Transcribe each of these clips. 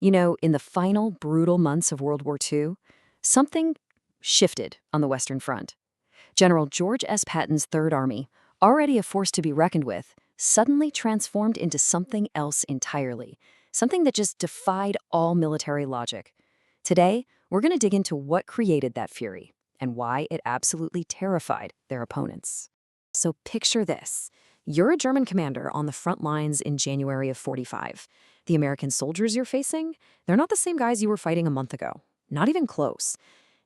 You know, in the final brutal months of World War II, something shifted on the Western Front. General George S. Patton's Third Army, already a force to be reckoned with, suddenly transformed into something else entirely, something that just defied all military logic. Today, we're going to dig into what created that fury and why it absolutely terrified their opponents. So picture this. You're a German commander on the front lines in January of '45. The American soldiers you're facing, they're not the same guys you were fighting a month ago. Not even close.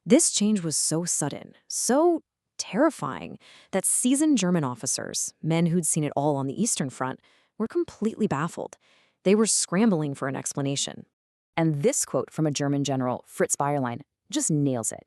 This change was so sudden, so terrifying, that seasoned German officers, men who'd seen it all on the Eastern Front, were completely baffled. They were scrambling for an explanation. And this quote from a German general, Fritz Bayerlein, just nails it.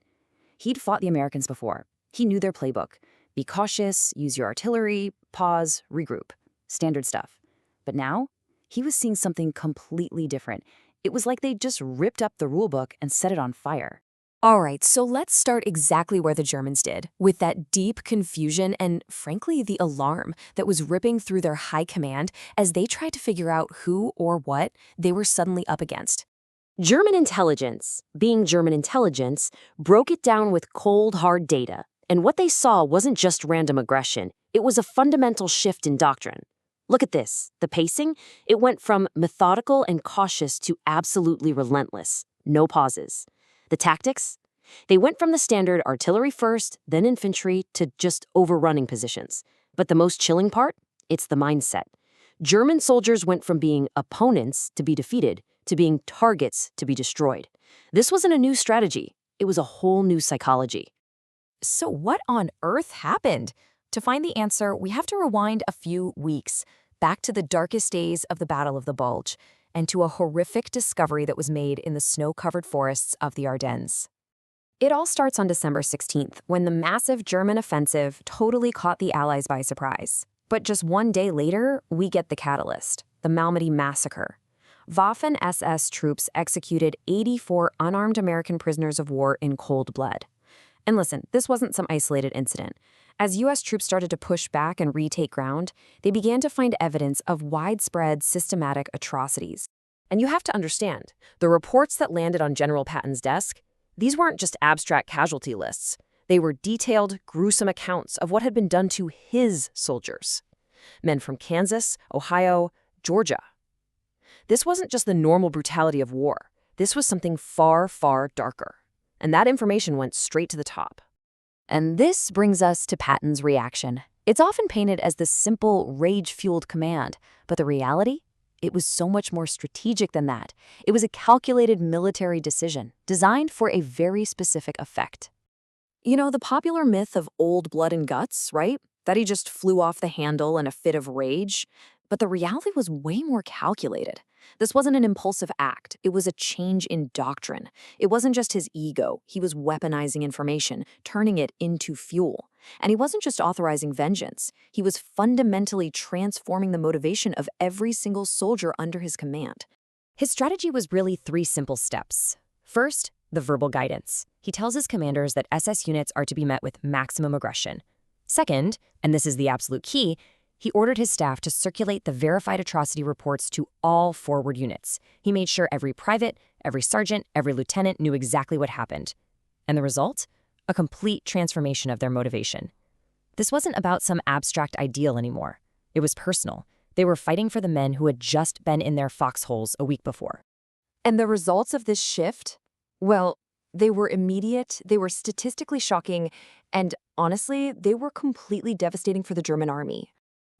He'd fought the Americans before. He knew their playbook. Be cautious, use your artillery, pause, regroup. Standard stuff. But now, he was seeing something completely different. It was like they'd just ripped up the rulebook and set it on fire. All right, so let's start exactly where the Germans did, with that deep confusion and, frankly, the alarm that was ripping through their high command as they tried to figure out who or what they were suddenly up against. German intelligence, being German intelligence, broke it down with cold, hard data. And what they saw wasn't just random aggression, it was a fundamental shift in doctrine. Look at this. The pacing, it went from methodical and cautious to absolutely relentless. No pauses. The tactics, they went from the standard artillery first, then infantry, to just overrunning positions. But the most chilling part? It's the mindset. German soldiers went from being opponents to be defeated, to being targets to be destroyed. This wasn't a new strategy. It was a whole new psychology. So what on earth happened? To find the answer, we have to rewind a few weeks, back to the darkest days of the Battle of the Bulge, and to a horrific discovery that was made in the snow-covered forests of the Ardennes. It all starts on December 16th, when the massive German offensive totally caught the Allies by surprise. But just one day later, we get the catalyst, the Malmedy Massacre. Waffen-SS troops executed 84 unarmed American prisoners of war in cold blood. And listen, this wasn't some isolated incident. As U.S. troops started to push back and retake ground, they began to find evidence of widespread systematic atrocities. And you have to understand, the reports that landed on General Patton's desk, these weren't just abstract casualty lists. They were detailed, gruesome accounts of what had been done to his soldiers. Men from Kansas, Ohio, Georgia. This wasn't just the normal brutality of war. This was something far, far darker. And that information went straight to the top. And this brings us to Patton's reaction. It's often painted as this simple, rage-fueled command, but the reality? It was so much more strategic than that. It was a calculated military decision, designed for a very specific effect. You know, the popular myth of old blood and guts, right? That he just flew off the handle in a fit of rage. But the reality was way more calculated. This wasn't an impulsive act. It was a change in doctrine. It wasn't just his ego. He was weaponizing information, turning it into fuel. And he wasn't just authorizing vengeance. He was fundamentally transforming the motivation of every single soldier under his command. His strategy was really 3 simple steps. First, the verbal guidance. He tells his commanders that SS units are to be met with maximum aggression. Second, and this is the absolute key, he ordered his staff to circulate the verified atrocity reports to all forward units. He made sure every private, every sergeant, every lieutenant knew exactly what happened. And the result? A complete transformation of their motivation. This wasn't about some abstract ideal anymore. It was personal. They were fighting for the men who had just been in their foxholes a week before. And the results of this shift? Well, they were immediate, they were statistically shocking, and honestly, they were completely devastating for the German army.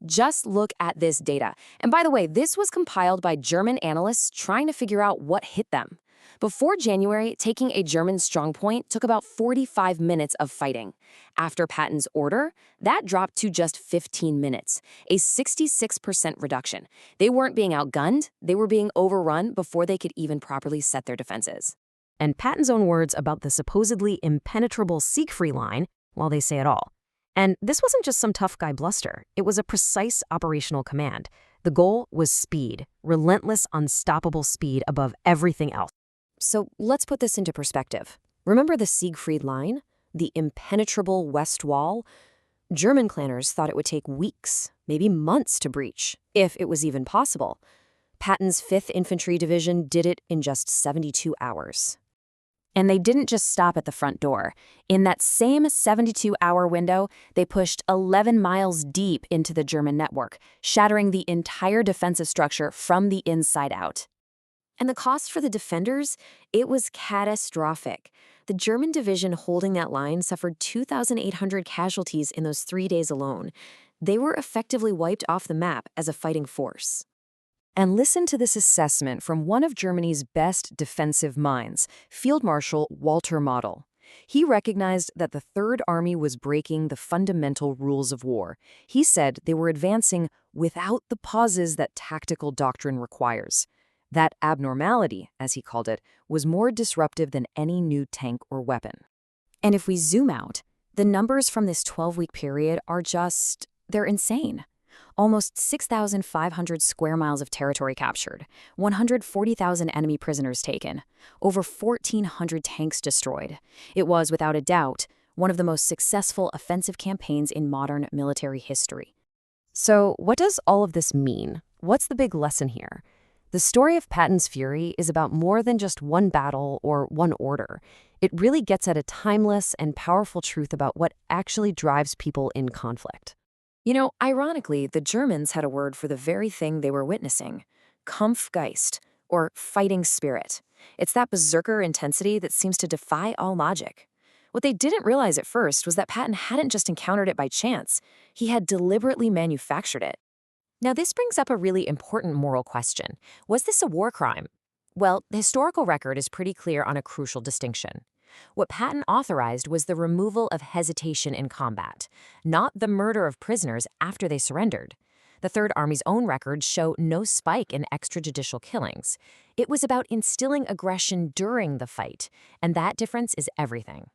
Just look at this data. And by the way, this was compiled by German analysts trying to figure out what hit them. Before January, taking a German strongpoint took about 45 minutes of fighting. After Patton's order, that dropped to just 15 minutes, a 66% reduction. They weren't being outgunned, they were being overrun before they could even properly set their defenses. And Patton's own words about the supposedly impenetrable Siegfried line, well, they say it all. And this wasn't just some tough guy bluster. It was a precise operational command. The goal was speed, relentless, unstoppable speed above everything else. So let's put this into perspective. Remember the Siegfried line? The impenetrable west wall? German planners thought it would take weeks, maybe months to breach, if it was even possible. Patton's 5th Infantry Division did it in just 72 hours. And they didn't just stop at the front door. In that same 72-hour window, they pushed 11 miles deep into the German network, shattering the entire defensive structure from the inside out. And the cost for the defenders? It was catastrophic. The German division holding that line suffered 2,800 casualties in those 3 days alone. They were effectively wiped off the map as a fighting force. And listen to this assessment from one of Germany's best defensive minds, Field Marshal Walter Model. He recognized that the Third Army was breaking the fundamental rules of war. He said they were advancing without the pauses that tactical doctrine requires. That abnormality, as he called it, was more disruptive than any new tank or weapon. And if we zoom out, the numbers from this 12-week period are they're insane. Almost 6,500 square miles of territory captured, 140,000 enemy prisoners taken, over 1,400 tanks destroyed. It was, without a doubt, one of the most successful offensive campaigns in modern military history. So, what does all of this mean? What's the big lesson here? The story of Patton's Fury is about more than just one battle or one order. It really gets at a timeless and powerful truth about what actually drives people in conflict. Ironically, the Germans had a word for the very thing they were witnessing: Kampfgeist, or fighting spirit. It's that berserker intensity that seems to defy all logic. What they didn't realize at first was that Patton hadn't just encountered it by chance. He had deliberately manufactured it. Now, this brings up a really important moral question. Was this a war crime? Well, the historical record is pretty clear on a crucial distinction. What Patton authorized was the removal of hesitation in combat, not the murder of prisoners after they surrendered. The Third Army's own records show no spike in extrajudicial killings. It was about instilling aggression during the fight, and that difference is everything.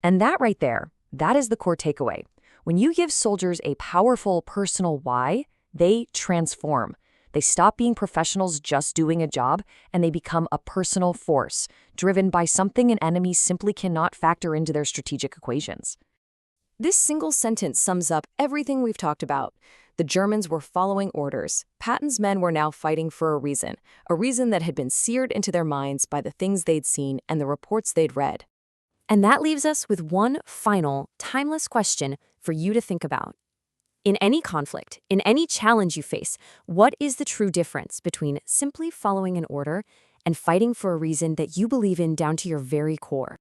And that right there, that is the core takeaway. When you give soldiers a powerful personal why, they transform. They stop being professionals just doing a job, and they become a personal force, driven by something an enemy simply cannot factor into their strategic equations. This single sentence sums up everything we've talked about. The Germans were following orders. Patton's men were now fighting for a reason that had been seared into their minds by the things they'd seen and the reports they'd read. And that leaves us with one final, timeless question for you to think about. In any conflict, in any challenge you face, what is the true difference between simply following an order and fighting for a reason that you believe in down to your very core?